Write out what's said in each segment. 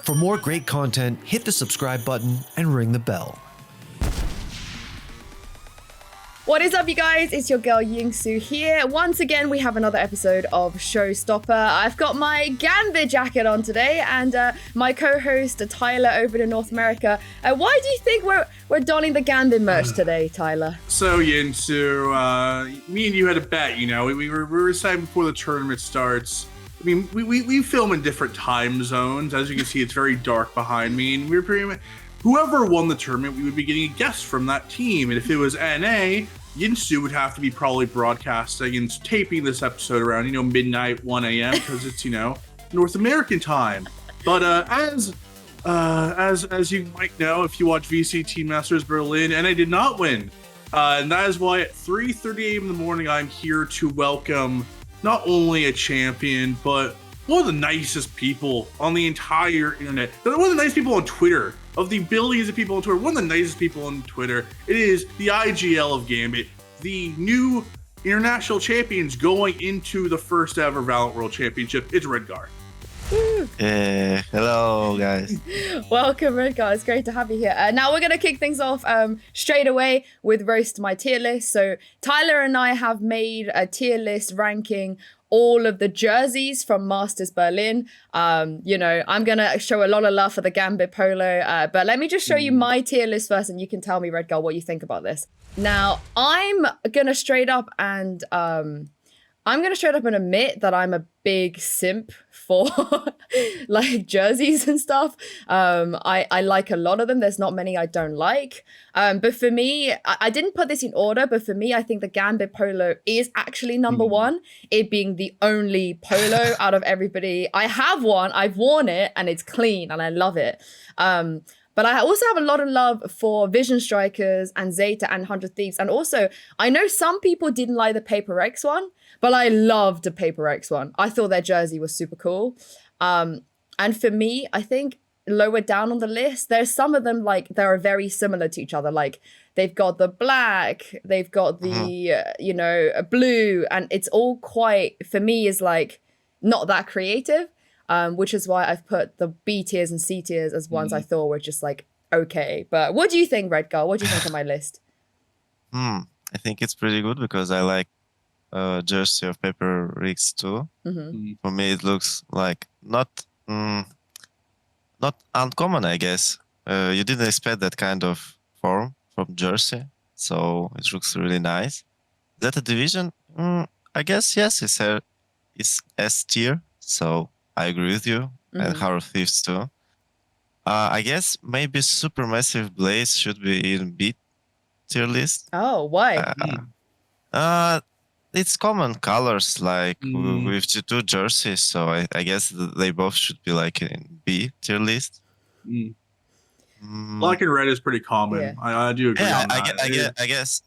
For more great content, hit the subscribe button and ring the bell. What is up, you guys? It's your girl Yinsu here. Once again, we have another episode of Showstopper. I've got my Gambit jacket on today, and my co-host Tyler over in North America. Why do you think we're donning the Gambit merch today, Tyler? So Yinsu, me and you had a bet. You know, we were deciding before the tournament starts. I mean, we film in different time zones. As you can see, it's very dark behind me, and we were pretty much. Whoever won the tournament, we would be getting a guest from that team. And if it was NA, Yinsu would have to be probably broadcasting and taping this episode around, midnight, 1 a.m. because it's, North American time. But as you might know, if you watch VC Team Masters Berlin, NA did not win. And that is why at 3:30 a.m. in the morning, I'm here to welcome not only a champion, but one of the nicest people on the entire internet. One of the nicest people on Twitter. Of the billions of people on Twitter, one of the nicest people on Twitter. It is the IGL of Gambit, the new international champions going into the first ever Valorant World Championship. It's Redgar. Hello, guys. Welcome, Redgar. It's great to have you here. Now we're going to kick things off straight away with Roast My Tier List. So Tyler and I have made a tier list ranking all of the jerseys from Masters Berlin. I'm going to show a lot of love for the Gambit polo, but let me just show you my tier list first, and you can tell me, Redgar, what you think about this. Now, I'm going to straight up and admit that I'm a big simp for like jerseys and stuff. I like a lot of them. There's not many I don't like. But for me, I didn't put this in order, but for me, I think the Gambit polo is actually number one, it being the only polo out of everybody. I have one, I've worn it, and it's clean, and I love it. But I also have a lot of love for Vision Strikers and Zeta and 100 Thieves. And also, I know some people didn't like the Paper X one, but I loved the Paper X one. I thought their jersey was super cool. And for me, I think lower down on the list, there's some of them like they are very similar to each other. Like they've got the black, they've got the, blue, and it's all quite, for me, is like not that creative. Which is why I've put the B tiers and C tiers as ones I thought were just like, okay. But what do you think, Redgar? What do you think of my list? I think it's pretty good because I like jersey of Paper Rigs too. For me, it looks like not uncommon, I guess. You didn't expect that kind of form from jersey, so it looks really nice. Zeta Division, I guess, yes, it's S tier, so I agree with you, and Hard Thieves too. I guess maybe SuperMassive Blaze should be in B tier list. Oh, why? It's common colors, like with the two jerseys, so I guess they both should be like in B tier list. Black and red is pretty common. Yeah. I do agree on that. I guess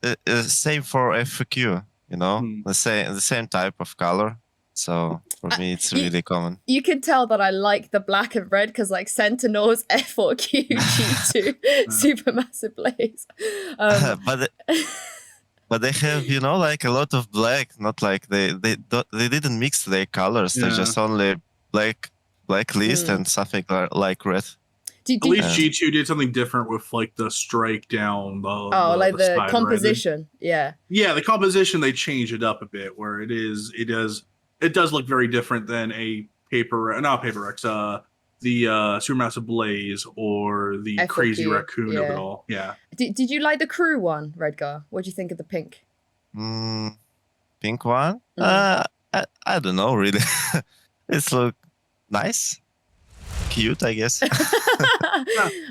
same for FQ, the same type of color. So for me, it's really common. You can tell that I like the black and red because like Sentinels, F4Q, G2, SuperMassive Blaze. But they have, like a lot of black. Not like they didn't mix their colors. Yeah. They just only black list and something like red. At least G2 did something different with like the strike down. The side, composition. Right? Yeah, the composition, they changed it up a bit where it does look very different than a not Paper X, the SuperMassive Blaze or the FOQ, Crazy Raccoon of it all. Yeah. Did you like the crew one, Redgar? What do you think of the pink? Pink one? I don't know, really. It's look nice. Cute, I guess.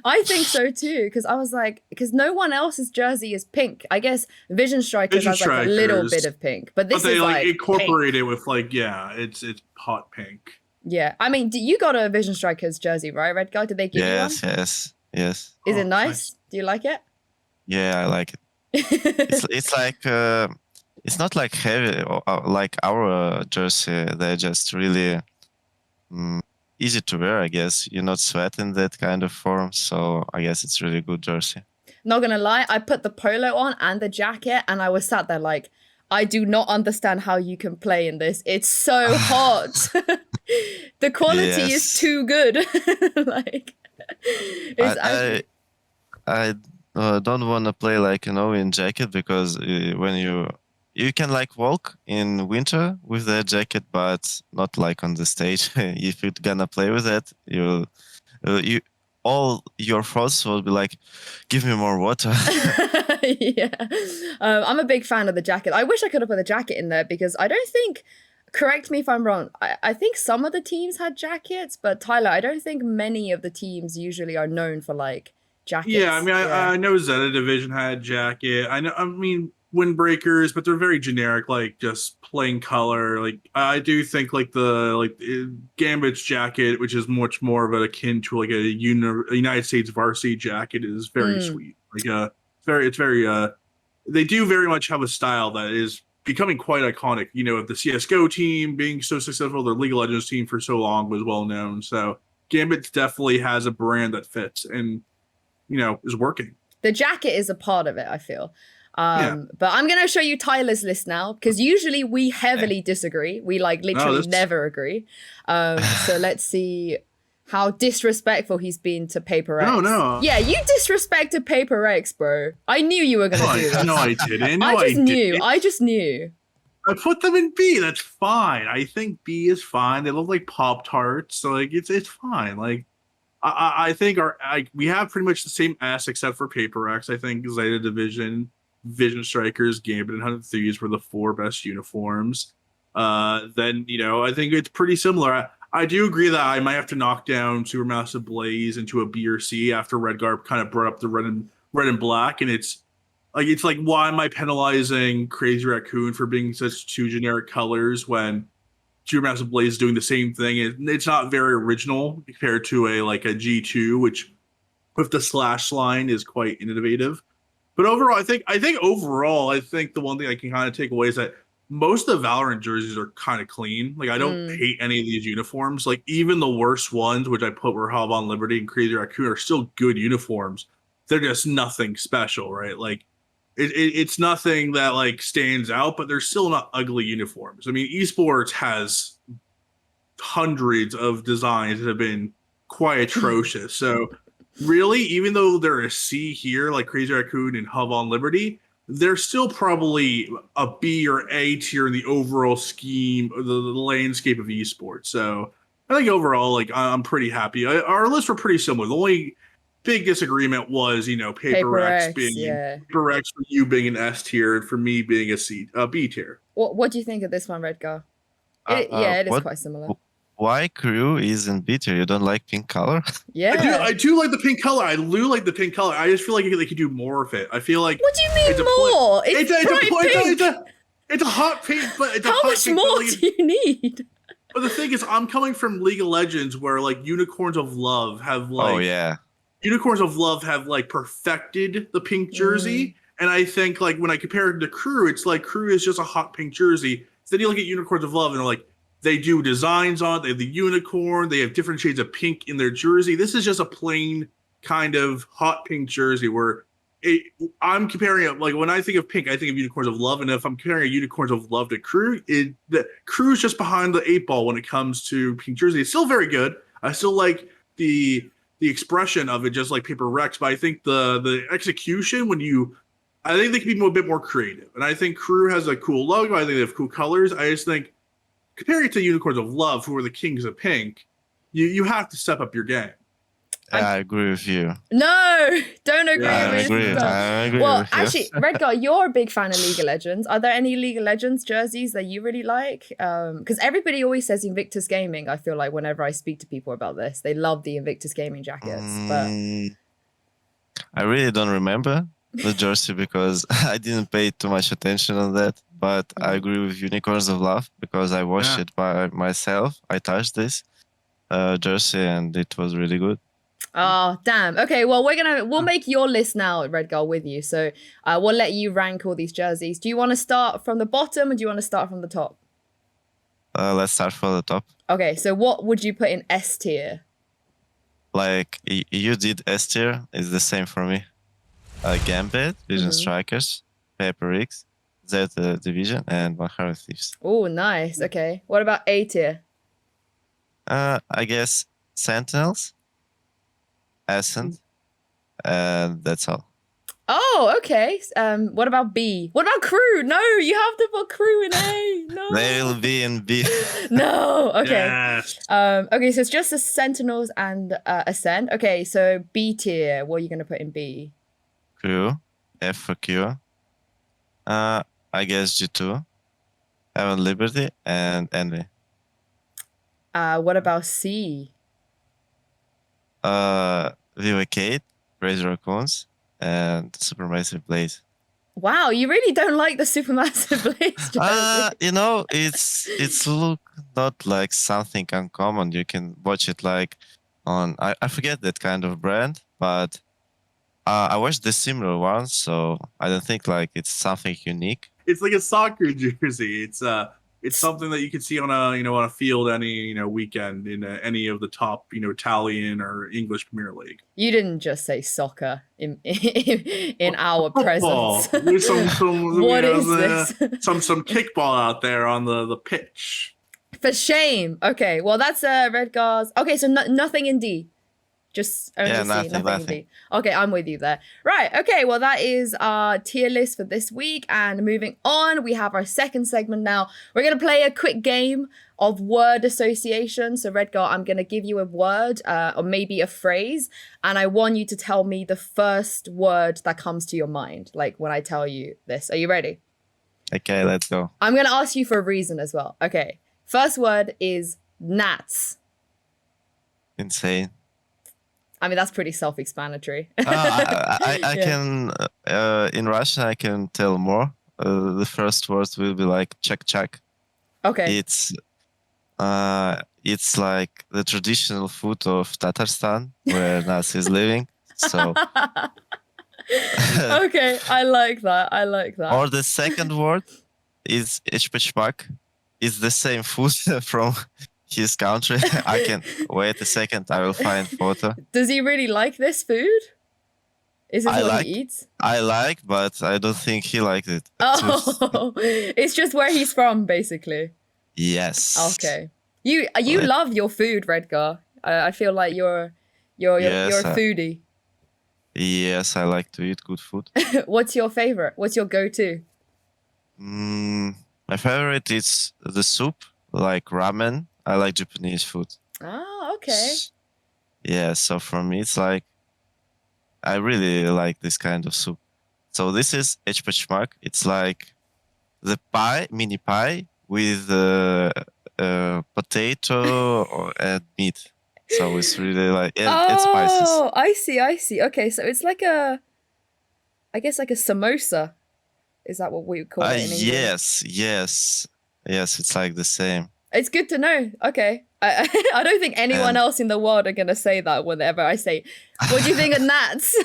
I think so too, because I was like, because no one else's jersey is pink. I guess Vision Strikers has like a little bit of pink, but this they is like incorporate pink. It with it's hot pink. Yeah, I mean, you got a Vision Strikers jersey, right, Redgar? Did they give you one? Yes. Is it nice? Do you like it? Yeah, I like it. it's like it's not like heavy like our jersey. They're just really easy to wear, I guess. You're not sweating that kind of form, so I guess it's really good jersey. Not gonna lie, I put the polo on and the jacket, and I was sat there like, I do not understand how you can play in this. It's so hot. The quality is Yes. too good. Like, it's actually... I don't want to play like in jacket because when you can like walk in winter with that jacket, but not like on the stage. If you're gonna play with that, you all your thoughts will be like, give me more water. Yeah. I'm a big fan of the jacket. I wish I could have put the jacket in there because I don't think, correct me if I'm wrong, I think some of the teams had jackets, but Tyler, I don't think many of the teams usually are known for like jackets. Yeah, I mean, I know Zeta Division had jacket. I mean, windbreakers, but they're very generic, like just plain color. Like I do think like Gambit's jacket, which is much more of akin to like a United States varsity jacket, is very sweet. Like it's very they do very much have a style that is becoming quite iconic. You know, the CS:GO team being so successful, their League of Legends team for so long was well known. So Gambit definitely has a brand that fits and is working. The jacket is a part of it, I feel. Yeah. But I'm going to show you Tyler's list now because usually we heavily disagree. We like literally never agree. So let's see how disrespectful he's been to Paper X. No. Yeah, you disrespected Paper X, bro. I knew you were going to do this. No, I didn't. No, I just knew. I put them in B. That's fine. I think B is fine. They look like Pop-Tarts. So like it's fine. Like I think we have pretty much the same S except for Paper X. I think Zeta Division, Vision Strikers, Gambit, and 100 Thieves were the 4 best uniforms. Then I think it's pretty similar. I do agree that I might have to knock down Supermassive Blaze into a B or C after Redgar kind of brought up the red and black, and it's like why am I penalizing Crazy Raccoon for being such 2 generic colors when Supermassive Blaze is doing the same thing? It's not very original compared to a G2, which with the slash line is quite innovative. But overall, I think the one thing I can kind of take away is that most of the Valorant jerseys are kind of clean. Like I don't hate any of these uniforms. Like even the worst ones, which I put were Hub on Liberty and Crazy Raccoon, are still good uniforms. They're just nothing special, right? Like it's nothing that like stands out, but they're still not ugly uniforms. I mean, esports has hundreds of designs that have been quite atrocious. So really, even though they're a C here, like Crazy Raccoon and Hub on Liberty, they're still probably a B or A tier in the overall scheme of the landscape of esports. So I think overall, like I'm pretty happy. Our lists were pretty similar. The only big disagreement was, Paper X being Paper X for you being an S tier and for me being a B tier. What do you think of this one, Redgar? It is quite similar. Why Crew is in B tier? You don't like pink color? Yeah, I do like the pink color. I do like the pink color. I just feel like they could do more of it. I feel like. What do you mean more? It's a hot pink, but it's how much more do you need? But the thing is, I'm coming from League of Legends, where like Unicorns of Love have Unicorns of Love have like perfected the pink jersey, and I think like when I compare it to Crew, it's like Crew is just a hot pink jersey. So then you look at Unicorns of Love, and they're like. They do designs on it. They have the unicorn. They have different shades of pink in their jersey. This is just a plain kind of hot pink jersey where I'm comparing it. Like when I think of pink, I think of Unicorns of Love. And if I'm comparing a Unicorns of Love to Crew, the Crew's just behind the 8 ball when it comes to pink jersey. It's still very good. I still like the expression of it, just like Paper Rex. But I think the execution I think they can be a bit more creative. And I think Crew has a cool logo. I think they have cool colors. I just think. Comparing it to Unicorns of Love, who are the kings of pink, you have to step up your game. I agree with you. No, don't agree with me. I agree well, with you. actually, Redgar, you're a big fan of League of Legends. Are there any League of Legends jerseys that you really like? Because everybody always says Invictus Gaming. I feel like whenever I speak to people about this, they love the Invictus Gaming jackets. But I really don't remember the jersey because I didn't pay too much attention on that. But I agree with Unicorns of Love because I watched it by myself. I touched this jersey and it was really good. Oh, damn. Okay, well, we'll make your list now, Redgar, with you. So we'll let you rank all these jerseys. Do you want to start from the bottom or do you want to start from the top? Let's start from the top. Okay, so what would you put in S tier? Like you did S tier, it's the same for me. Gambit, Vision Strikers, Paper X, Z division, and 100 Thieves. Oh, nice. Okay. What about A tier? I guess Sentinels, Ascent, and that's all. Oh, okay. What about B? What about crew? No, you have to put crew in A. No. They will be in B. No. Okay. Yes. Okay, so it's just the Sentinels and Ascent. Okay, so B tier. What are you gonna put in B? Q, F for Q. I guess G2, Heaven Liberty, and Envy. What about C? Viva Kate, Crazy Raccoons, and SuperMassive Blaze. Wow, you really don't like the Supermassive Blaze jersey. You know, it's look not like something uncommon. You can watch it like on I forget that kind of brand, but I watched the similar one, so I don't think like it's something unique. It's like a soccer jersey. It's something that you can see on a field any weekend in any of the top Italian or English Premier League. You didn't just say soccer in our Football. presence. There's some What is this? some kickball out there on the pitch. For shame. Okay, well that's Redgar's. Okay, so nothing in D. Just only Yeah, C, nothing, in nothing. D. Okay, I'm with you there. Right, okay, well that is our tier list for this week. And moving on, we have our second segment now. We're going to play a quick game of word association. So Redgar, I'm going to give you a word or maybe a phrase. And I want you to tell me the first word that comes to your mind. Like when I tell you this. Are you ready? Okay, let's go. I'm going to ask you for a reason as well. Okay, first word is gnats. Insane. I mean, that's pretty self-explanatory. I Yeah. can in Russian I can tell more. The first words will be like check. Okay. It's like the traditional food of Tatarstan where Nats is living. So Okay, I like that. or the second word is Echpechmak. It's the same food from his country. I can wait a second. I will find photo. Does he really like this food? Is this I what like- he eats? I like, but I don't think he liked it. Oh, it's just where he's from, basically. Yes. Okay. You Right. love your food, Redgar. I feel like you're Yes, a foodie. Yes, I like to eat good food. What's your favorite? What's your go-to? My favorite is the soup, like ramen. I like Japanese food. Ah, okay. Yeah, so for me, it's like I really like this kind of soup. So this is echpechmak. It's like the pie, mini pie with potato and meat. So it's really like and spices. Oh, I see. Okay, so it's like I guess like a samosa. Is that what we would call it in English? Yes. It's like the same. It's good to know. Okay. I don't think anyone And- else in the world are going to say that whenever I say, what do you think of gnats?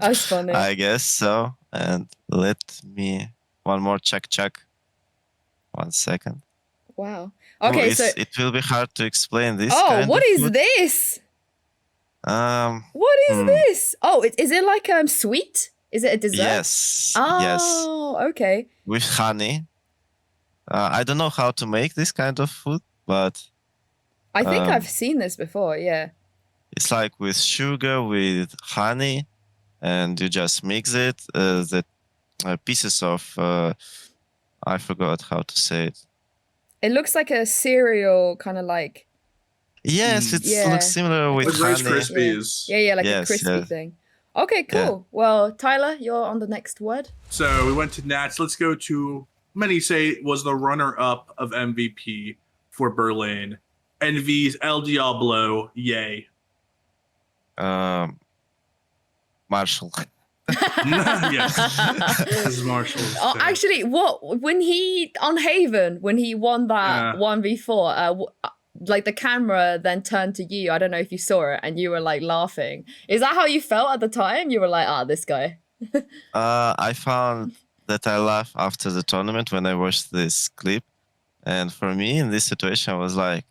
That's funny. I guess so. And let me one more check. 1 second. Wow. Okay, so... it will be hard to explain this. Oh, kind what of is food. this? What is this? Oh, is it like sweet? Is it a dessert? Yes. Oh, Yes. okay. With honey. I don't know how to make this kind of food, but I think Um, I've seen this before, yeah. it's like with sugar, with honey, and you just mix it. The pieces of I forgot how to say it. It looks like a cereal, kind of like... Yes, it Yeah. looks similar with Like Rice honey. Krispies. Yeah, like a Yes, crispy yeah. thing. Okay, cool. Well, Tyler, you're on the next word. So we went to Nats. Let's go to, many say was the runner-up of MVP for Berlin. Envy's El Diablo, yay. Marshall. Yes. As Marshall would Oh, say. actually, when he on Haven, when he won that Yeah. 1v4, like the camera then turned to you. I don't know if you saw it, and you were like laughing. Is that how you felt at the time? You were like, this guy. I found that I laughed after the tournament when I watched this clip, and for me in this situation, I was like,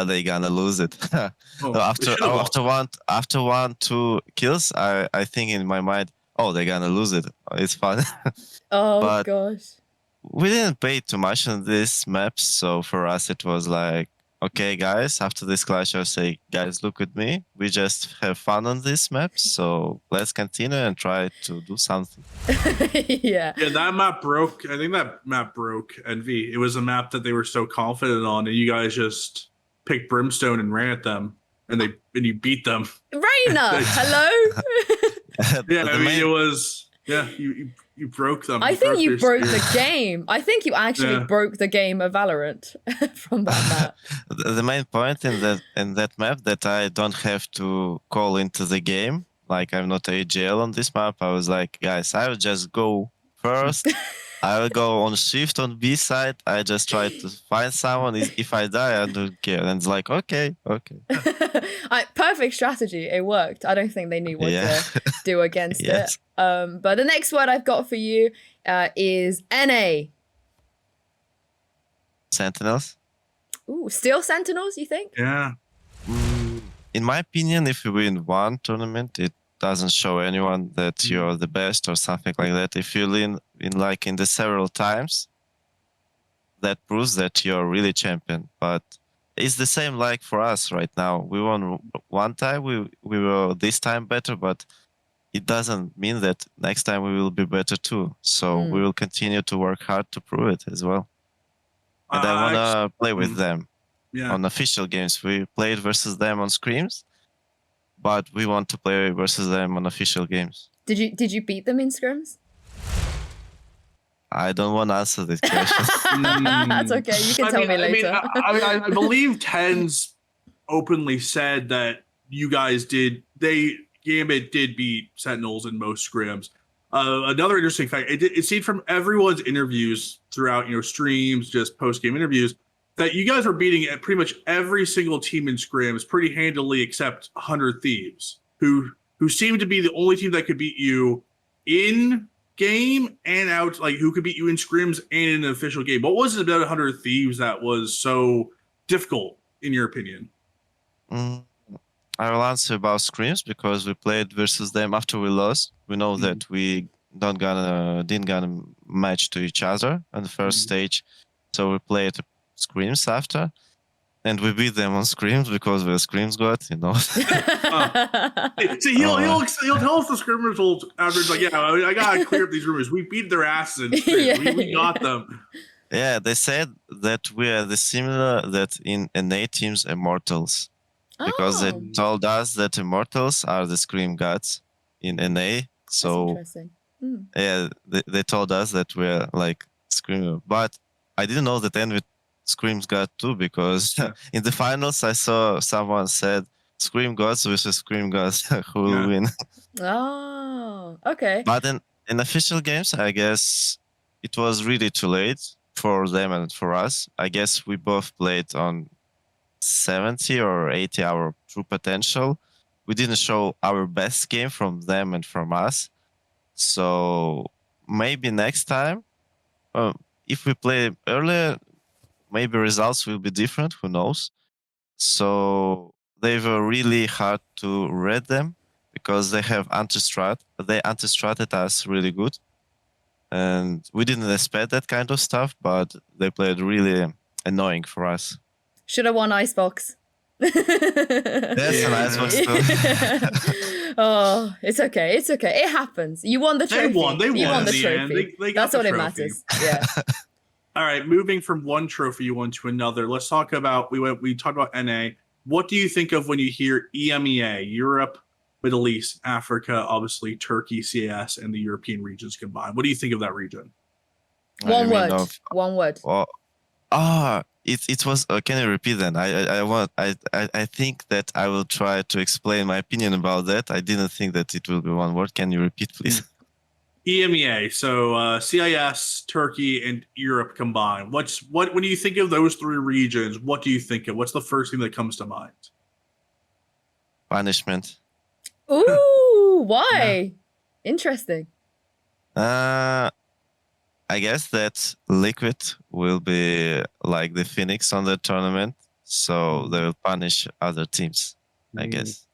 they gonna lose it." Oh, So they should've won. after 1-2 kills, I think in my mind, oh, they're gonna lose it. It's fun. Oh But gosh. we didn't pay too much on this map, so for us it was like, okay, guys, after this clash, I'll say, guys, look at me. We just have fun on this map, so let's continue and try to do something. Yeah. Yeah, that map broke. I think that map broke Envy. It was a map that they were so confident on, and you guys just picked Brimstone and ran at them, and you beat them. Raina, hello. Yeah, I mean, it was. Yeah, you broke them. I think you their broke spirit. the game. I think you actually Yeah. broke the game of Valorant from that map. The main point in that map that I don't have to call into the game, like I'm not AGL on this map. I was like, guys, I will just go first. I will go on shift on B side. I just try to find someone. If I die, I don't care. And it's like, okay. Perfect strategy. It worked. I don't think they knew what to do against Yes. it. But the next word I've got for you is NA. Sentinels. Ooh, still Sentinels, you think? Yeah. In my opinion, if you win one tournament, it doesn't show anyone that you're the best or something like that. If you win in the several times, that proves that you're really champion. But it's the same like for us right now. We won one time, we were this time better, but it doesn't mean that next time we will be better too. So we will continue to work hard to prove it as well. And I want to play with them on official games. We played versus them on scrims, but we want to play versus them on official games. Did you beat them in scrims? I don't want to answer this question. That's okay. You can tell me later. I believe Tens openly said that you guys Gambit did beat Sentinels in most scrims. Another interesting fact, it seemed from everyone's interviews throughout, streams, just post-game interviews, that you guys were beating at pretty much every single team in scrims pretty handily except 100 Thieves, who seemed to be the only team that could beat you in game and out, like who could beat you in scrims and in an official game. What was it about 100 Thieves that was so difficult, in your opinion? I will answer about scrims because we played versus them after we lost. We know that we didn't gonna match to each other on the first stage, so we played scrims after, and we beat them on scrims because we're scrims god, See, he'll tell us the scrim results after. It's like, I gotta clear up these rumors. We beat their asses in scrims. We got them. Yeah, they said that we are the similar that in NA teams Immortals. Because they told us that Immortals are the Scream gods in NA. So, yeah, they told us that we're like Scream. But I didn't know that Envy Screams God too, because in the finals I saw someone said Scream gods versus Scream gods who will win. Oh, okay. But in official games, I guess it was really too late for them and for us. I guess we both played on 70 or 80 our true potential. We didn't show our best game from them and from us. So maybe next time, if we play earlier, maybe results will be different. Who knows? So they were really hard to read them because they have anti-strat. They anti-stratted us really good. And we didn't expect that kind of stuff, but they played really annoying for us. Should have won Icebox. That's an Icebox too. Oh, it's okay. It's okay. It happens. You won the trophy. They won the the trophy. They got That's what the it trophy. matters. Yeah. All right, moving from one trophy you won to another. Let's talk about we talked about NA. What do you think of when you hear EMEA, Europe, Middle East, Africa, obviously Turkey, CIS, and the European regions combined? What do you think of that region? One word. It was. Can you repeat that? I think that I will try to explain my opinion about that. I didn't think that it will be one word. Can you repeat, please? EMEA, so CIS, Turkey, and Europe combined. When you think of those three regions, what do you think of? What's the first thing that comes to mind? Punishment. Ooh, why? Interesting. I guess that Liquid will be like the Phoenix on the tournament, so they will punish other teams, I guess.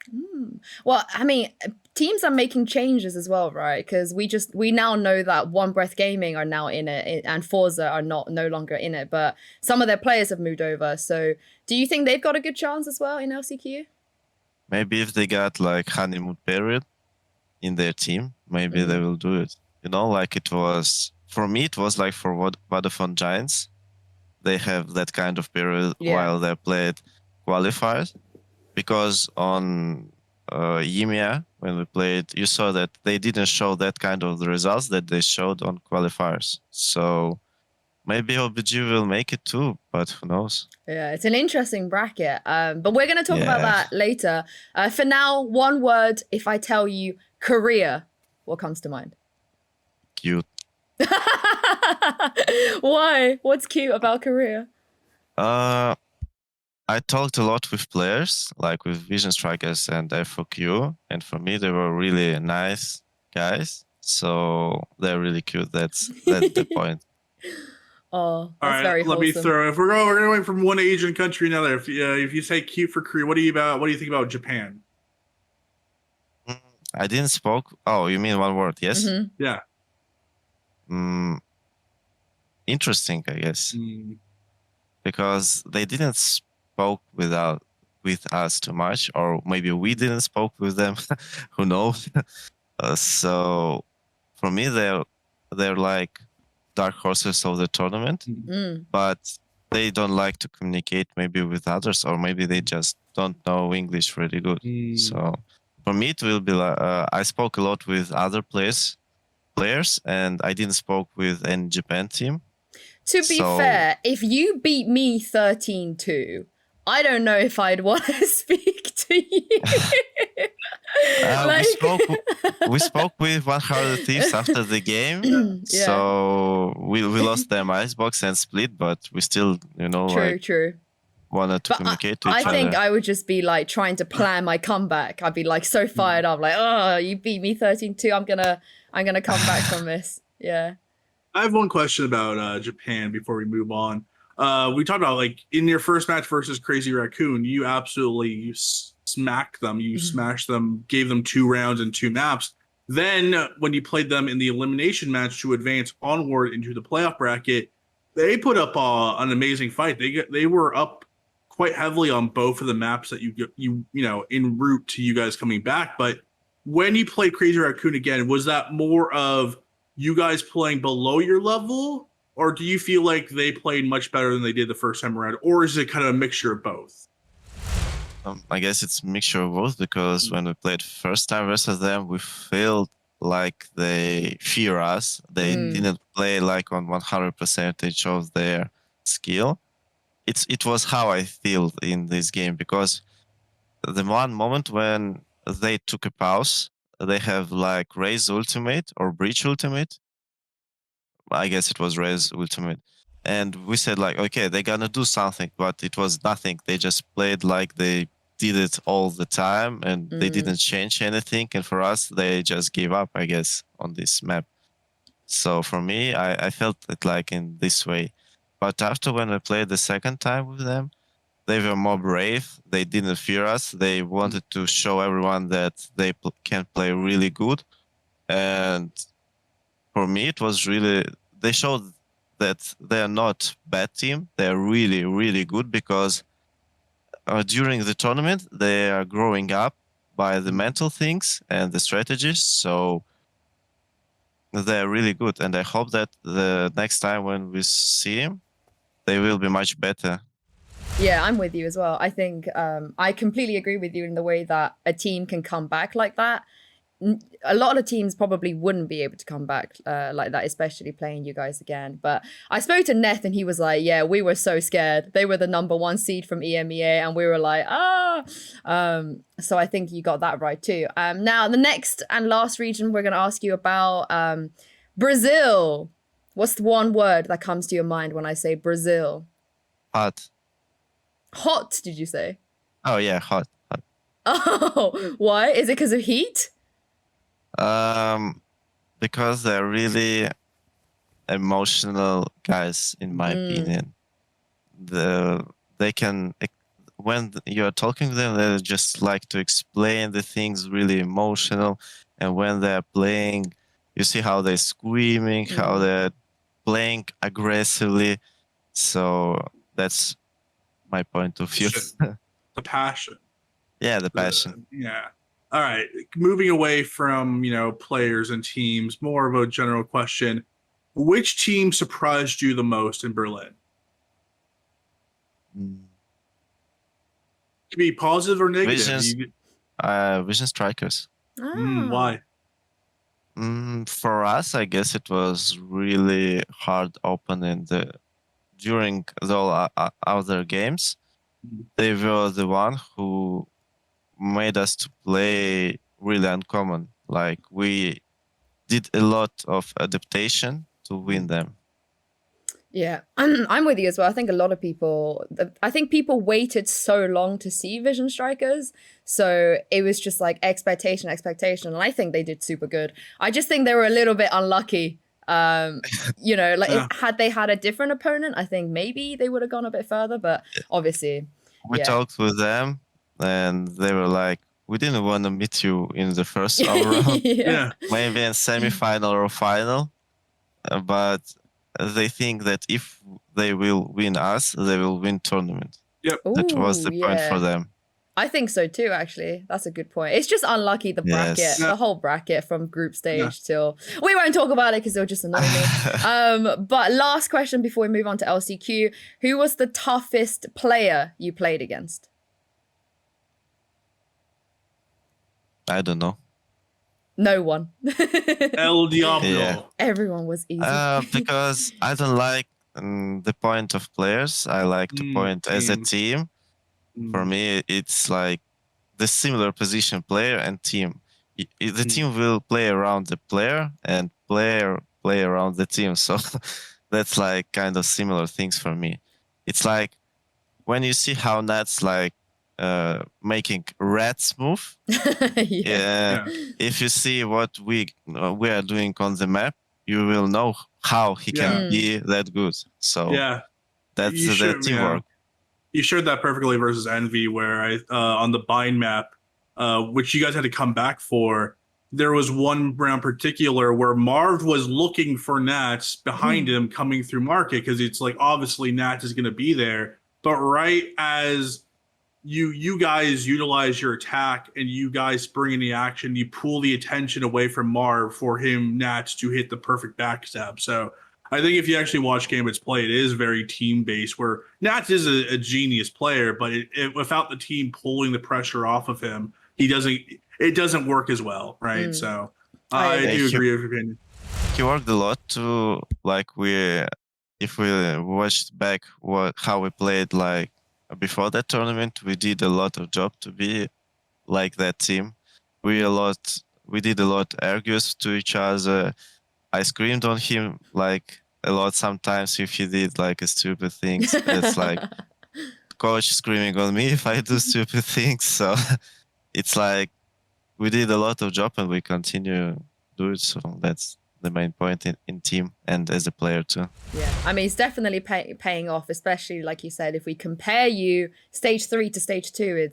Well, I mean, teams are making changes as well, right? Because we now know that One Breath Gaming are now in it, and Forza are no longer in it, but some of their players have moved over. So do you think they've got a good chance as well in LCQ? Maybe if they got like honeymoon period in their team, maybe they will do it. You know, like it was for me. It was like for Vodafone Giants. They have that kind of period while they played qualifiers, because on EMEA when we played, you saw that they didn't show that kind of the results that they showed on qualifiers. So maybe OBG will make it too, but who knows? Yeah, it's an interesting bracket. But we're going to talk about that later. For now, one word. If I tell you Korea, what comes to mind? Cute. Why? What's cute about Korea? I talked a lot with players, like with Vision Strikers and FOQ, and for me they were really nice guys. So they're really cute. That's the point. Oh, that's all right, very let wholesome. me throw. If we're going from one Asian country to another, if you say cute for Korea, what do you think about Japan? I didn't spoke. Oh, you mean one word? Yes. Yeah. Interesting, I guess, because they didn't spoke with us too much, or maybe we didn't spoke with them. Who knows? So for me, they're like dark horses of the tournament, but they don't like to communicate maybe with others, or maybe they just don't know English really good. So for me, it will be like I spoke a lot with other players, and I didn't spoke with any Japan team. To be fair, if you beat me 13-2, I don't know if I'd want to speak to you. We spoke with 100 Thieves after the game, so we lost them icebox and split, but we still, True. wanted to communicate to each other. I think I would just be like trying to plan my comeback. I'd be like so fired up, like, oh, you beat me 13-2. I'm gonna come back from this. Yeah. I have one question about Japan before we move on. We talked about, like, in your first match versus Crazy Raccoon, you absolutely smacked them. You smashed them, gave them 2 rounds and 2 maps. Then when you played them in the elimination match to advance onward into the playoff bracket, they put up an amazing fight. They were up quite heavily on both of the maps that you en route to you guys coming back. But when you played Crazy Raccoon again, was that more of you guys playing below your level, or do you feel like they played much better than they did the first time around, or is it kind of a mixture of both? I guess it's a mixture of both, because when we played first time versus them, we felt like they fear us. They didn't play like on 100% of their skill. It was how I feel in this game, because the one moment when they took a pause, they have like Raze ultimate or Breach ultimate. I guess it was Raze ultimate. And we said like, okay, they're gonna do something, but it was nothing. They just played like they did it all the time, and they didn't change anything. And for us, they just gave up, I guess, on this map. So for me, I felt it like in this way. But after when I played the second time with them, they were more brave. They didn't fear us. They wanted to show everyone that they can play really good. And for me, it was really, they showed that they're not bad team. They're really, really good, because during the tournament, they are growing up by the mental things and the strategies. So they're really good. And I hope that the next time when we see him, they will be much better. Yeah, I'm with you as well. I think I completely agree with you in the way that a team can come back like that. A lot of teams probably wouldn't be able to come back like that, especially playing you guys again. But I spoke to Neth and he was like, yeah, we were so scared. They were the #1 seed from EMEA and we were like, so I think you got that right too. Now, the next and last region we're going to ask you about, Brazil. What's the one word that comes to your mind when I say Brazil? Hot. Hot, did you say? Oh, yeah, hot. Oh, why? Is it because of heat? Because they're really emotional guys, in my opinion. when you're talking to them, they just like to explain the things really emotional. And when they're playing, you see how they're screaming, how they're playing aggressively. So that's my point of view. The passion. Yeah, the passion. Yeah. All right. Moving away from, players and teams, more of a general question. Which team surprised you the most in Berlin? Could be positive or negative. Vision Strikers. Why? For us, I guess it was really hard open during the other games. They were the one who made us to play really uncommon. Like we did a lot of adaptation to win them. Yeah, I'm with you as well. I think a lot of people, waited so long to see Vision Strikers. So it was just like expectation. And I think they did super good. I just think they were a little bit unlucky. Had they had a different opponent, I think maybe they would have gone a bit further. But obviously, we talked with them and they were like, we didn't want to meet you in the first round. Maybe in semi-final or final. But they think that if they will win us, they will win tournament. Yep. That was the point for them. I think so too, actually. That's a good point. It's just unlucky, the bracket, the whole bracket from group stage till... We won't talk about it because it'll just annoy me. But last question before we move on to LCQ. Who was the toughest player you played against? I don't know. No one. El Diablo. Yeah. Everyone was easy. Because I don't like the point of players. I like to point as a team. For me, it's like the similar position, player and team. The team will play around the player and player play around the team. So that's like kind of similar things for me. It's like when you see how Nats like making rats move. If you see what we are doing on the map, you will know how he can be that good. So that's the teamwork. You showed that perfectly versus Envy, where on the bind map, which you guys had to come back for, there was one round particular where Marv was looking for Nats behind him coming through market, because it's like obviously Nats is going to be there, but right as you guys utilize your attack and you guys bring in the action, you pull the attention away from Marv for him, Nats, to hit the perfect backstab. So I think if you actually watch Gambit's play, it is very team-based, where Nats is a genius player, but without the team pulling the pressure off of him, it doesn't work as well, right? So I do agree with your opinion. He worked a lot to, like, if we watched back how we played, like, before that tournament, we did a lot of job to be like that team. We did a lot argues to each other. I screamed on him like a lot sometimes if he did like a stupid things. It's like coach screaming on me if I do stupid things. So it's like we did a lot of job and we continue to do it. So that's the main point in team and as a player too. Yeah, I mean, it's definitely paying off, especially like you said, if we compare you stage 3 to stage 2,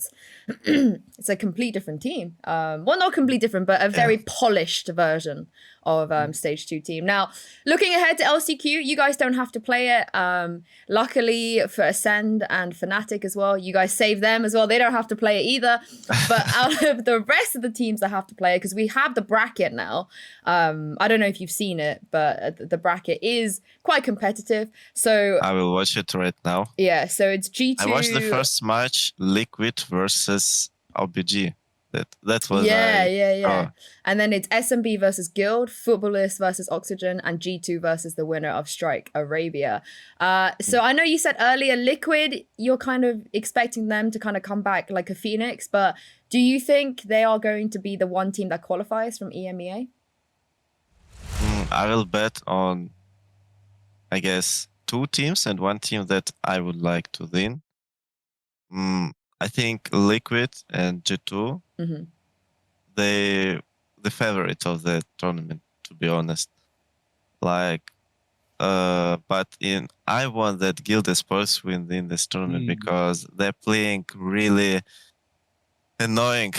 it's a complete different team. Well, not complete different, but a very polished version of stage 2 team. Now, looking ahead to LCQ, you guys don't have to play it. Luckily for Ascend and Fnatic as well, you guys save them as well. They don't have to play it either. But out of the rest of the teams that have to play it, because we have the bracket now. I don't know if you've seen it, but the bracket is quite competitive. So I will watch it right now. Yeah, so it's G2. I watched the first match, Liquid versus OBG. That was And then it's SMB versus Guild, Footballist versus Oxygen, and G2 versus the winner of Strike Arabia. So I know you said earlier, Liquid, you're kind of expecting them to kind of come back like a phoenix, but do you think they are going to be the one team that qualifies from EMEA? I will bet on, I guess, 2 teams and 1 team that I would like to win. I think Liquid and G2, the favorite of the tournament, to be honest. Like, But I want that Guild Sports win in this tournament because they're playing really annoying.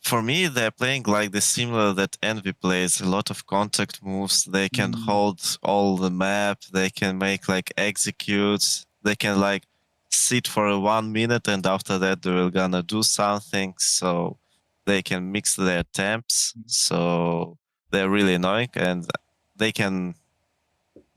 For me, they're playing like the similar that Envy plays. A lot of contact moves. They can hold all the map. They can make like executes. They can like sit for 1 minute and after that they will gonna do something. So they can mix their temps. So they're really annoying and they can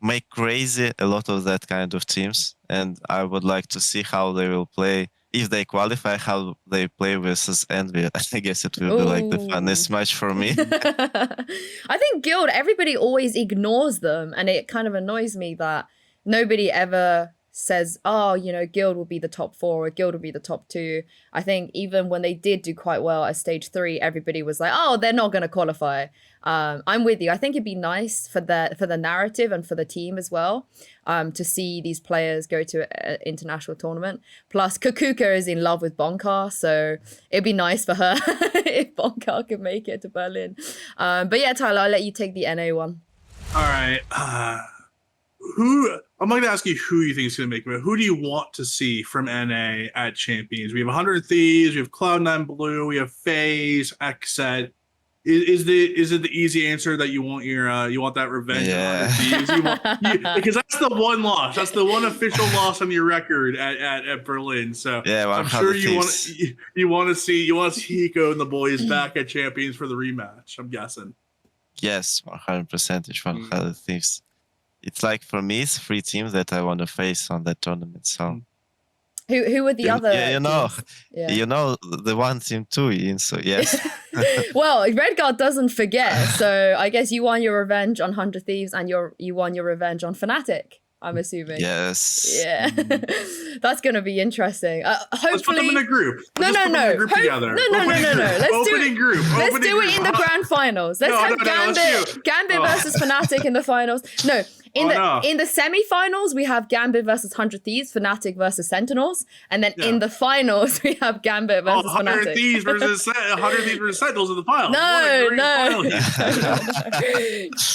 make crazy a lot of that kind of teams. And I would like to see how they will play if they qualify, how they play versus Envy. I guess it will be like the funnest match for me. I think Guild, everybody always ignores them, and it kind of annoys me that nobody ever says, oh, you know, Guild will be the top 4 or Guild will be the top 2. I think even when they did do quite well at stage 3, everybody was like, oh, they're not going to qualify. I'm with you. I think it'd be nice for the narrative and for the team as well, to see these players go to an international tournament. Plus, Kukuka is in love with Bonkar, so it'd be nice for her if Bonkar could make it to Berlin. But yeah, Tyler, I'll let you take the NA one. All right. I'm not going to ask you who you think is going to make it, but who do you want to see from NA at Champions? We have 100 Thieves, we have Cloud9 Blue, we have FaZe, Xset. Is it the easy answer that you want that revenge on Thieves? Because that's the one loss. That's the one official loss on your record at Berlin. So yeah, well, I'm sure you want to see Hiko and the boys back at Champions for the rematch, I'm guessing. Yes, 100% it's 100 Thieves. It's like for me, it's 3 teams that I want to face on that tournament. So who were the other? Yeah, you know the one team too. Yinsu, yes. Well, Redgar doesn't forget. So I guess you won your revenge on 100 Thieves, and you won your revenge on Fnatic, I'm assuming. Yes. Yeah. That's going to be interesting. Hopefully. Let's put them in a group. No. No. No. Let's do it in the grand finals. Let's have Gambit versus Fnatic in the finals. No. In the semi-finals, we have Gambit versus 100 Thieves, Fnatic versus Sentinels, and then in the finals, we have Gambit versus 100 Fnatic. Thieves versus 100 Thieves versus Sentinels in the finals. No.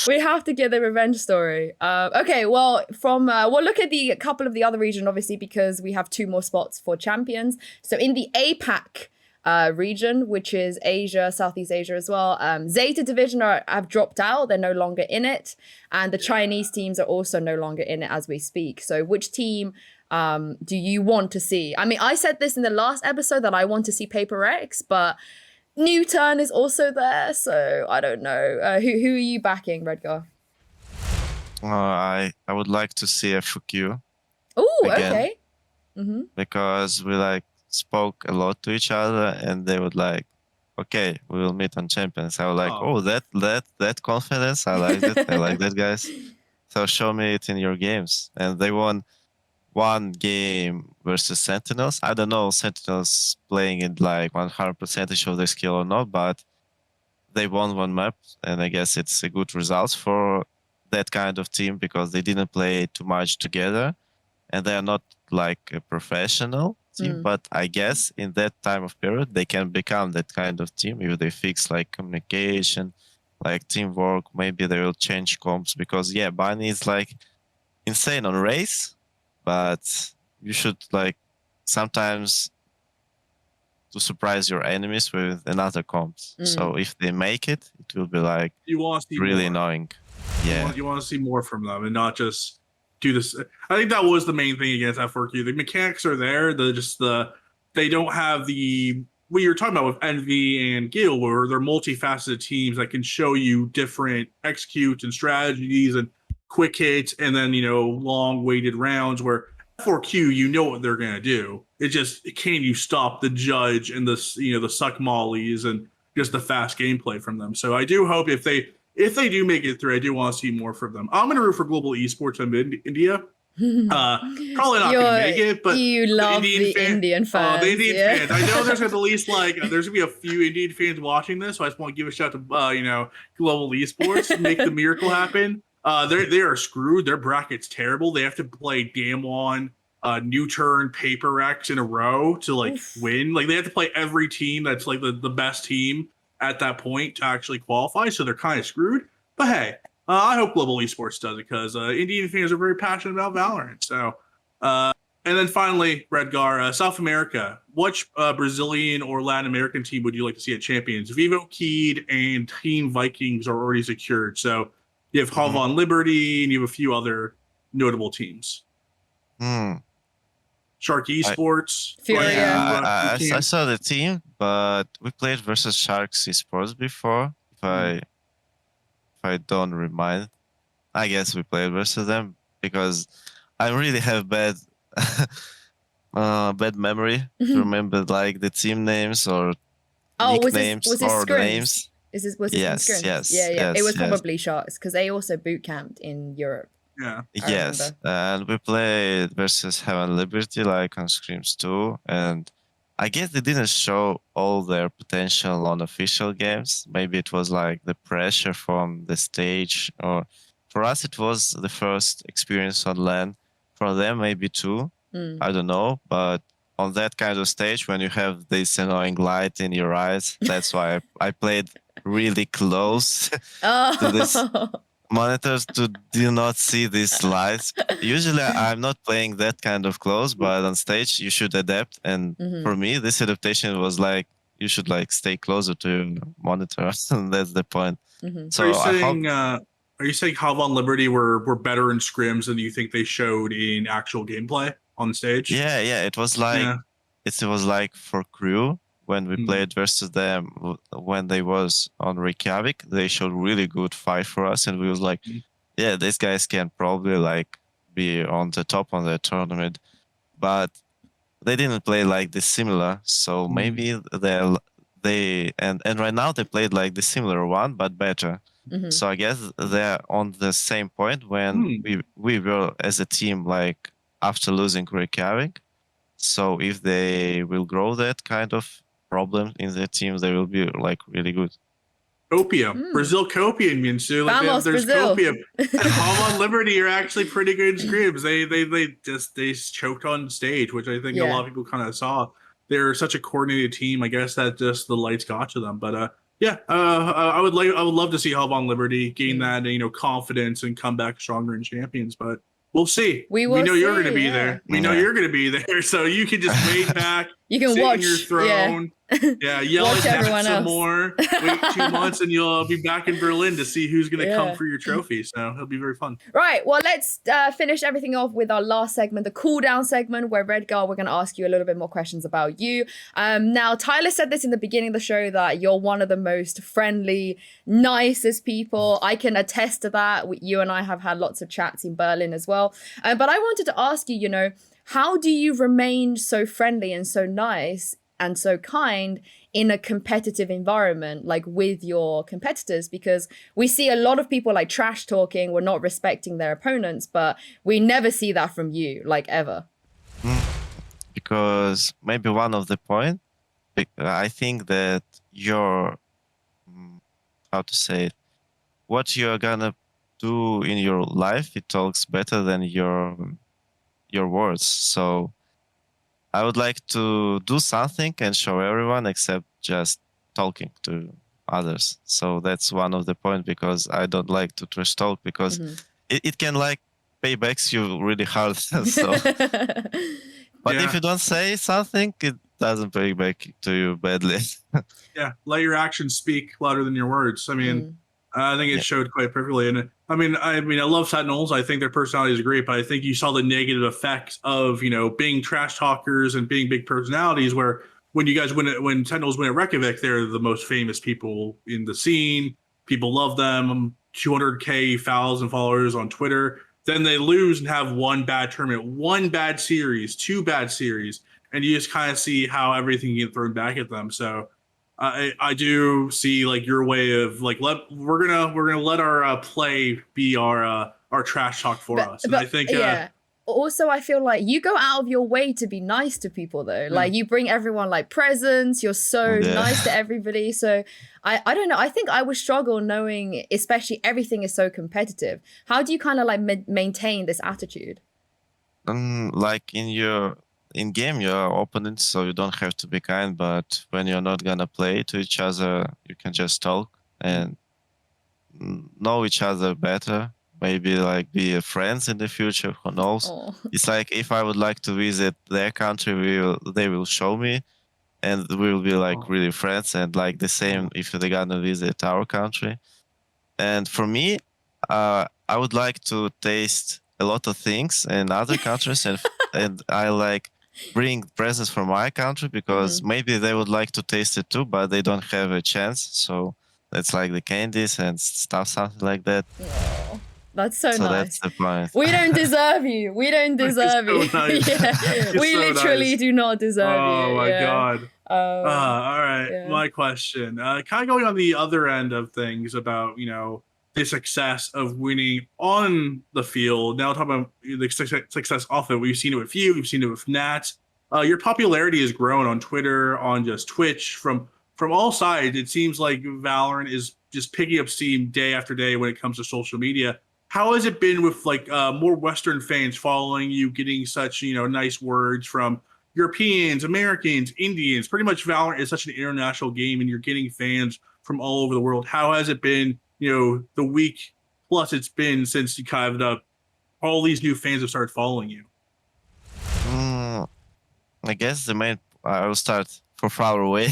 We have to get the revenge story. Okay, well, we'll look at a couple of the other region, obviously, because we have 2 more spots for champions. So in the APAC region, which is Asia, Southeast Asia as well. Zeta Division have dropped out. They're no longer in it. And the Chinese teams are also no longer in it as we speak. So which team do you want to see? I mean, I said this in the last episode that I want to see Paper X, but New Turn is also there. So I don't know. Who are you backing, Redgar? I would like to see FQ. Oh, okay. Because we spoke a lot to each other, and they would okay, we will meet on Champions. I was that confidence. I like it. I like that, guys. So show me it in your games. And they won 1 game versus Sentinels. I don't know Sentinels playing it 100% of their skill or not, but they won 1 map, and I guess it's a good result for that kind of team because they didn't play too much together, and they are not a professional team, but I guess in that time of period they can become that kind of team if they fix communication, teamwork. Maybe they will change comps because Bunny is insane on race, but you should sometimes to surprise your enemies with another comps. So if they make it, it will be you want to see really more. Annoying. Yeah, you want to see more from them and not just do this. I think that was the main thing against F4Q. The mechanics are there. They don't have what you're talking about with Envy and Gil, where they're multifaceted teams that can show you different executes and strategies and quick hits, and then long weighted rounds. Where F4Q, you know what they're gonna do. It just can you stop the judge and the suck mollies and just the fast gameplay from them. So I do hope if they do make it through, I do want to see more from them. I'm going to root for global esports in India. Probably not going to make it, but you love the Indian fans. The Indian fans. I know there's at least there's going to be a few Indian fans watching this, so I just want to give a shout to global esports to make the miracle happen. They are screwed. Their bracket's terrible. They have to play Damwon, New Turn, Paper X in a row to win. They have to play every team that's the best team at that point to actually qualify, so they're kind of screwed. But hey, I hope Global Esports does it because Indian fans are very passionate about Valorant. So, and then finally, Redgar, South America. Which Brazilian or Latin American team would you like to see at Champions? Vivo, Keed, and Team Vikings are already secured. So you have Halvan Liberty, and you have a few other notable teams. Shark Esports. Furia. I saw the team, but we played versus Sharks Esports before. If I don't remind, I guess we played versus them because I really have bad memory to remember like the team names or nicknames was or the names. Was it Yes, Scrims? yes, Yeah. yes, It was yes. probably Sharks because they also boot camped in Europe. Yeah. Yes, and we played versus Heaven Liberty like on Screams 2, and I guess they didn't show all their potential on official games. Maybe it was like the pressure from the stage, or for us it was the first experience on LAN. For them, maybe too. I don't know, but on that kind of stage, when you have this annoying light in your eyes, that's why I played really close to this monitors to do not see these lights. Usually I'm not playing that kind of close, but on stage you should adapt. And for me, this adaptation was like, you should like stay closer to your monitor. And that's the point. So are you saying Halvan Liberty were better in scrims than you think they showed in actual gameplay on stage? Yeah. It was like, it was like for crew, when we played versus them, when they was on Reykjavik, they showed really good fight for us, and we was like, yeah, these guys can probably like be on the top on the tournament, but they didn't play like the similar. So maybe they and right now they played like the similar one but better. So I guess they're on the same point when we were as a team like after losing Reykjavik. So if they will grow that kind of problem in their team, they will be like really good. Copia. Brazil Copia in Yinsu. Like Vamos, there's Brazil. Copia. And Halvan Liberty are actually pretty good in scrims. They choked on stage, which I think a lot of people kind of saw. They're such a coordinated team. I guess that just the lights got to them. But I would love to see Halvan Liberty gain that confidence and come back stronger in champions. But we'll see. We know you're going to be there. We know you're going to be there. So you can just wait back. You can sit watch in your throne. Yell watch at everyone some else. more. Wait 2 months, and you'll be back in Berlin to see who's going to come for your trophy. So it'll be very fun. Right. Well, let's finish everything off with our last segment, the cooldown segment, where Redgar, we're going to ask you a little bit more questions about you. Now, Tyler said this in the beginning of the show that you're one of the most friendly, nicest people. I can attest to that. You and I have had lots of chats in Berlin as well. But I wanted to ask you, how do you remain so friendly and so nice and so kind in a competitive environment, like with your competitors? Because we see a lot of people like trash talking, we're not respecting their opponents, but we never see that from you, like ever. Because maybe one of the point, I think that your, how to say it, what you're gonna do in your life, it talks better than your words. So I would like to do something and show everyone except just talking to others. So that's one of the points, because I don't like to trash talk, because it can like paybacks you really hard. So, but if you don't say something, it doesn't pay back to you badly. Let your actions speak louder than your words. I mean, I think it showed quite perfectly. And I mean, I love Sentinels. I think their personality is great, but I think you saw the negative effects of, being trash talkers and being big personalities, where when Sentinels win at Reykjavik, they're the most famous people in the scene. People love them. 200K followers on Twitter. Then they lose and have one bad tournament, one bad series, two bad series, and you just kind of see how everything gets thrown back at them. So I do see like your way of like we're gonna let our play be our trash talk for us. And I think also, I feel like you go out of your way to be nice to people, though. Like you bring everyone like presents. You're so nice to everybody. So I don't know. I think I would struggle knowing, especially everything is so competitive. How do you kind of like maintain this attitude? Like in game, you're opponents, so you don't have to be kind. But when you're not gonna play to each other, you can just talk. And know each other better. Maybe like be friends in the future. Who knows? Oh. It's like if I would like to visit their country, they will show me, and we will be like really friends. And like the same if they're gonna visit our country. And for me, I would like to taste a lot of things in other countries, and I like bring presents from my country because maybe they would like to taste it too, but they don't have a chance. So it's like the candies and stuff, something like that. Oh, that's so So nice. that's the point. We don't deserve you. We don't deserve so you. nice. Yeah. We so literally nice. do not deserve you. Oh my yeah. god. All right. yeah. My question, kind of going on the other end of things about, the success of winning on the field. Now talking about the success off it. We've seen it with you. We've seen it with Nat. Your popularity has grown on Twitter, on just Twitch, from all sides. It seems like Valorant is just picking up steam day after day when it comes to social media. How has it been with like more Western fans following you, getting such nice words from Europeans, Americans, Indians? Pretty much Valorant is such an international game, and you're getting fans from all over the world. How has it been? The week plus it's been since you kind of all these new fans have started following you. I guess I will start from far away.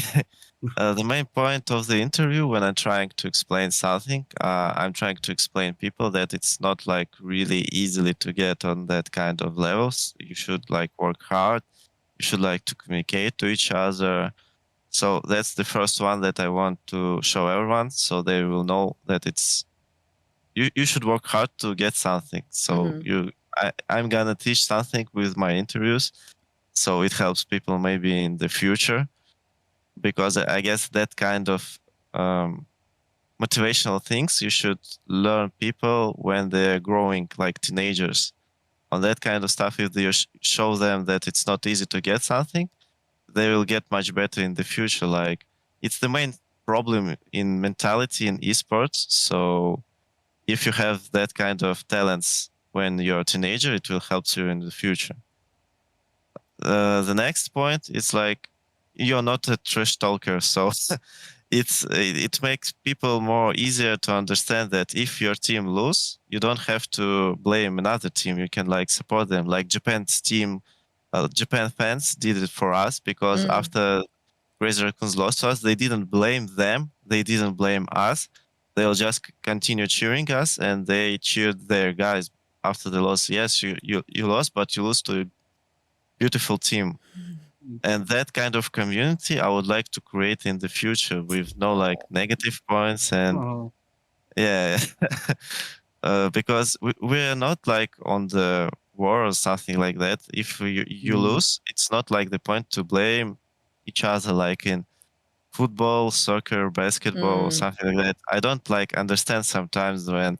The main point of the interview when I'm trying to explain something, I'm trying to explain people that it's not like really easily to get on that kind of levels. You should like work hard. You should like to communicate to each other. So that's the first one that I want to show everyone, so they will know that you should work hard to get something. So I'm gonna teach something with my interviews, so it helps people maybe in the future, because I guess that kind of motivational things you should learn people when they're growing like teenagers. On that kind of stuff, if you show them that it's not easy to get something, they will get much better in the future. Like it's the main problem in mentality in esports. So if you have that kind of talents when you're a teenager, it will help you in the future. The next point is like you're not a trash talker, so it makes people more easier to understand that if your team lose, you don't have to blame another team. You can like support them. Like Japan's team. Japan fans did it for us because after Crazy Raccoons lost to us, they didn't blame them. They didn't blame us. They'll just continue cheering us, and they cheered their guys after the loss. Yes, you lost, but you lost to a beautiful team. And that kind of community I would like to create in the future with no like negative points and yeah, because we're not like on the war or something like that. If you lose, it's not like the point to blame each other like in football, soccer, basketball, something like that. I don't like understand sometimes when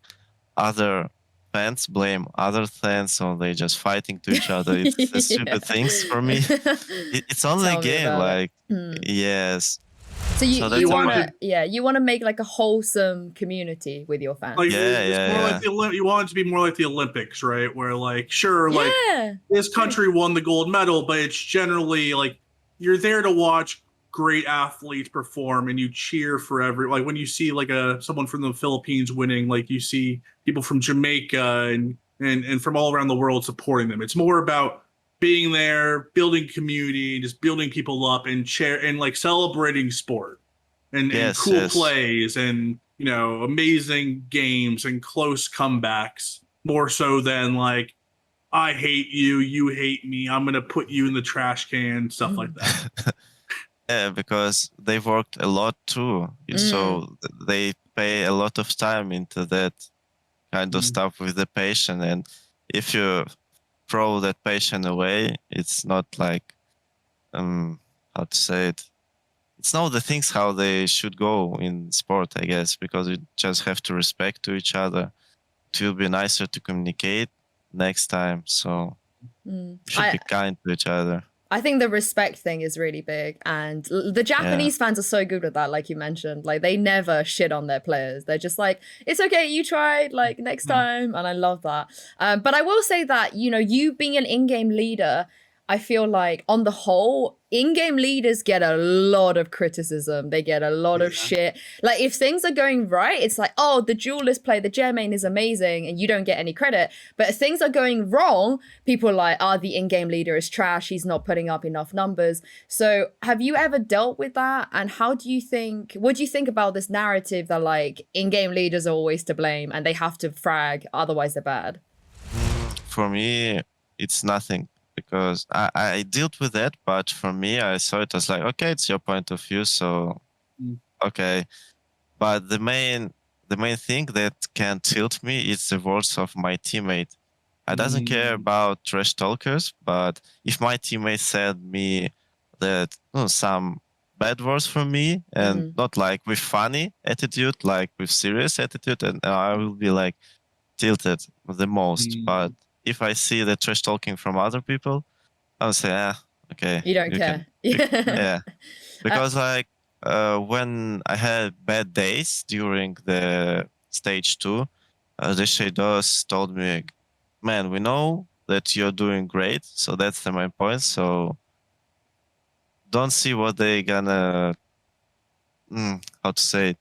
other fans blame other fans or they just fighting to each other. It's stupid things for me. It's only a game, like yes. So you want to make like a wholesome community with your fans. Like, you want it to be more like the Olympics, right? Where like, sure, like this country won the gold medal, but it's generally like you're there to watch great athletes perform, and you cheer for like when you see like someone from the Philippines winning, like you see people from Jamaica and from all around the world supporting them. It's more about being there, building community, just building people up and like celebrating sport and cool plays and amazing games and close comebacks, more so than like I hate you, you hate me, I'm gonna put you in the trash can, stuff like that. Yeah, because they worked a lot too, so they pay a lot of time into that kind of stuff with the patient, and if you throw that patient away, it's not like how to say it. It's not the things how they should go in sport, I guess, because you just have to respect to each other. It will be nicer to communicate next time, so you should be kind to each other. I think the respect thing is really big, and the Japanese fans are so good with that, like you mentioned. Like they never shit on their players. They're just like, it's okay, you tried, like next time, and I love that. But I will say that, you being an in-game leader, I feel like on the whole, in-game leaders get a lot of criticism. They get a lot of shit. Like if things are going right, it's like, oh, the duelist play, the Jet main is amazing and you don't get any credit. But if things are going wrong, people are like, oh, the in-game leader is trash. He's not putting up enough numbers. So have you ever dealt with that? And what do you think about this narrative that like in-game leaders are always to blame and they have to frag, otherwise they're bad? For me, it's nothing. Because I dealt with that, but for me, I saw it as like, okay, it's your point of view, so okay. But the main thing that can tilt me is the words of my teammate. I doesn't care about trash talkers, but if my teammate said me that some bad words from me and not like with funny attitude, like with serious attitude, and I will be like tilted the most. But if I see the trash talking from other people, I'll say, okay. You don't care. Yeah. Because like when I had bad days during the stage 2, the Shadows told me, man, we know that you're doing great. So that's the main point. So don't see what they gonna, how to say it.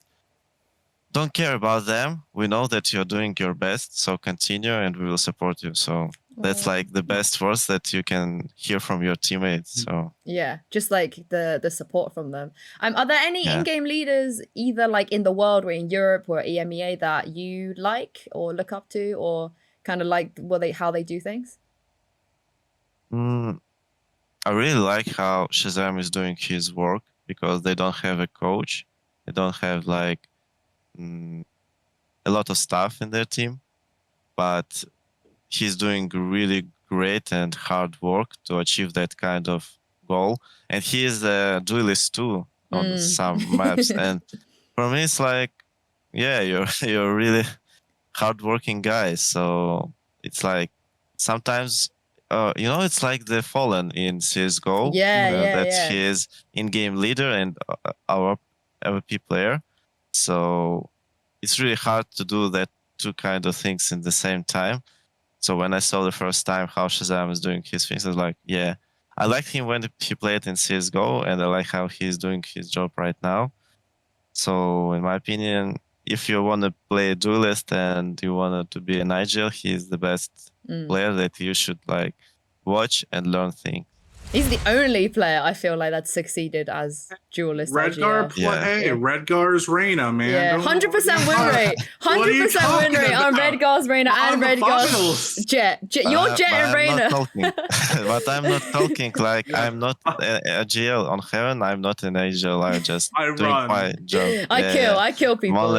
Don't care about them. We know that you're doing your best, so continue and we will support you. So that's like the best words that you can hear from your teammates. So yeah, just like the support from them. Are there any in-game leaders either like in the world or in Europe or EMEA that you like or look up to or kind of like how they do things? I really like how Shazam is doing his work because they don't have a coach. They don't have like a lot of stuff in their team, but he's doing really great and hard work to achieve that kind of goal. And he is a duelist too on some maps. And for me, it's like, yeah, you're really hardworking guy. So it's like sometimes, it's like the Fallen in CS:GO. That he is in-game leader and our APAC player. So it's really hard to do that two kind of things in the same time. So when I saw the first time how Shazam is doing his things, I was like, yeah, I liked him when he played in CS:GO, and I like how he's doing his job right now. So in my opinion, if you want to play a duelist and you want to be an IGL, he's the best player that you should like watch and learn things. He's the only player I feel like that succeeded as duelist. Redgar Redgar's Reyna, man. Yeah, 100% win rate. 100% win rate on Redgar's Reyna and Redgar's Jet. You're Jet and Reyna. But I'm not talking like I'm not a GL on Heaven. I'm not an AGL. I'm just doing my job. I kill people.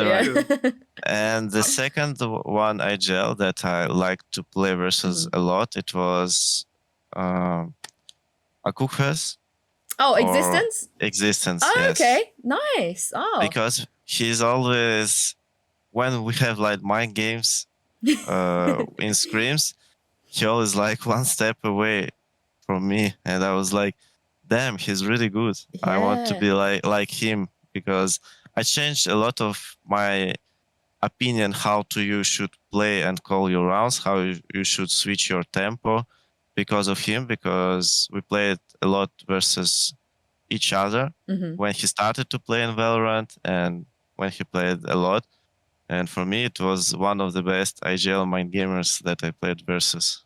And the second one IGL that I like to play versus a lot, it was Qualifiers. Oh, Existence? Existence, oh, yes. Okay, nice. Oh. Because he's always, when we have like mind games in scrims, he always like one step away from me. And I was like, damn, he's really good. Yeah. I want to be like him because I changed a lot of my opinion how you should play and call your rounds, how you should switch your tempo. Because of him, because we played a lot versus each other when he started to play in Valorant and when he played a lot. And for me, it was one of the best IGL mind gamers that I played versus.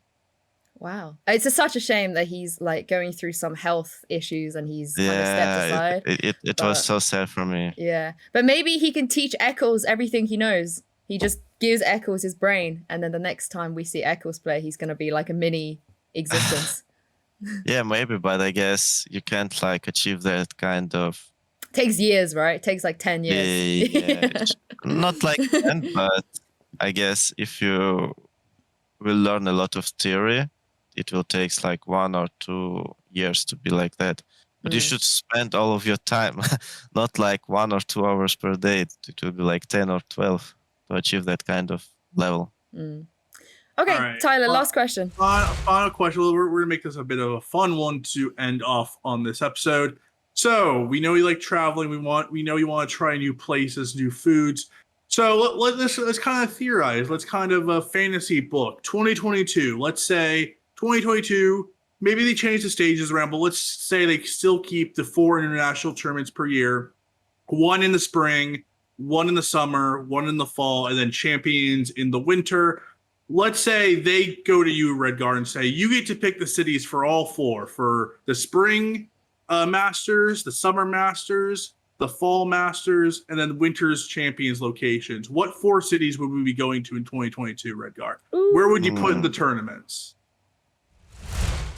Wow. It's such a shame that he's like going through some health issues and he's kind of stepped aside. It was so sad for me. Yeah. But maybe he can teach Eccles everything he knows. He just gives Eccles his brain. And then the next time we see Eccles play, he's going to be like a mini Existence. Yeah, maybe, but I guess you can't like achieve that kind of. Takes years, right? It takes like 10 years. Yeah. Not like 10, but I guess if you will learn a lot of theory, it will take like 1 or 2 years to be like that. But you should spend all of your time, not like 1 or 2 hours per day. It will be like 10 or 12 to achieve that kind of level. Okay, right. Tyler, last question. Final question. We're going to make this a bit of a fun one to end off on this episode. So we know you like traveling. We know you want to try new places, new foods. So let's kind of theorize. Let's kind of fantasy book 2022. Let's say 2022, maybe they change the stages around, but let's say they still keep the 4 international tournaments per year, 1 in the spring, 1 in the summer, 1 in the fall, and then champions in the winter. Let's say they go to you, Redgar, and say, you get to pick the cities for all 4, for the spring Masters, the summer Masters, the fall Masters, and then winter's champions locations. What 4 cities would we be going to in 2022, Redgar? Where would you put the tournaments?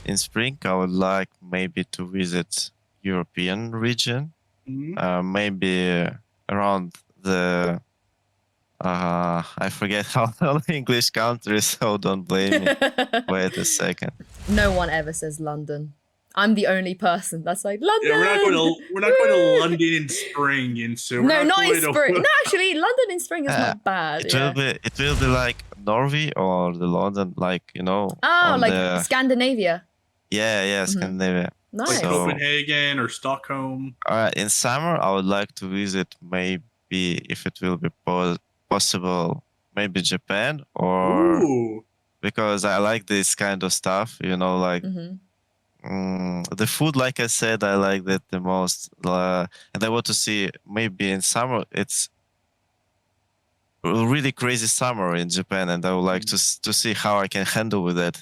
In spring, I would like maybe to visit European region, maybe around the I forget how the English countries, so don't blame me. Wait a second. No one ever says London. I'm the only person that's like London. Yeah, we're not going to London in spring, Yinsu. No, not in spring. No, actually, London in spring is not bad. It will be like Norway or the London, like, you know. Oh, like Scandinavia. Yeah, Scandinavia. Nice. Like So- Copenhagen or Stockholm. In summer, I would like to visit maybe, if it will be possible, maybe Japan, or Ooh. because I like this kind of stuff, you know, like the food, like I said, I like that the most. And I want to see maybe in summer, it's a really crazy summer in Japan, and I would like to see how I can handle with that.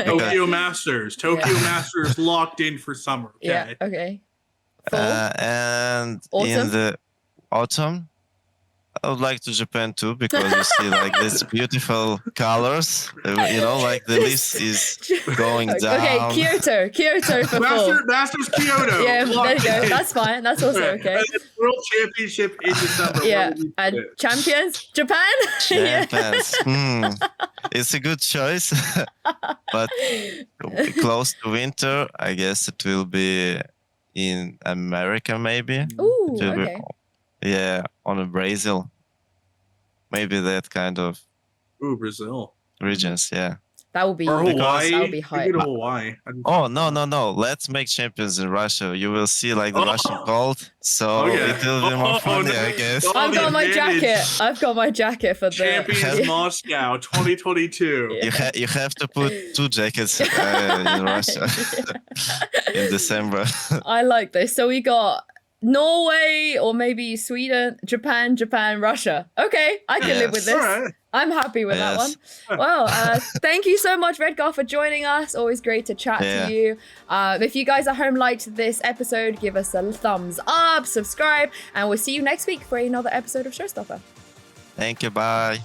Tokyo Masters. Masters locked in for summer. Okay. Yeah, okay. Fall? And Autumn? in the autumn, I would like to Japan too, because you see like these beautiful colors. You know, like the leaves is going down. Okay, Kyoto for fall. Masters Kyoto. Yeah, there locked you go. in. That's fine. That's also okay. And then World Championship in December. Yeah, Where would you and put it? champions, Japan. Yeah. Japan. It's a good choice, but close to winter, I guess it will be in America, maybe. Ooh, It will be- okay. yeah, on a Brazil, maybe that kind of Ooh, Brazil. regions. Yeah. That would be Or Hawaii. that would be You hype. go to Hawaii. Oh no! Let's make champions in Russia. You will see like the Russian cold, so Okay. it will be more funny, I guess. Oh, I've the got my advantage. jacket. I've got my jacket for the Champions Moscow 2022. Yeah. You have to put 2 jackets in Russia in December. I like this. So we got Norway or maybe Sweden, Japan, Russia. Okay, I can live with Yes. this. All right. I'm happy with that one. Yes. Well, thank you so much, Redgar, for joining us. Always great to chat Yeah. to you. If you guys at home liked this episode, give us a thumbs up, subscribe, and we'll see you next week for another episode of Showstopper. Thank you. Bye.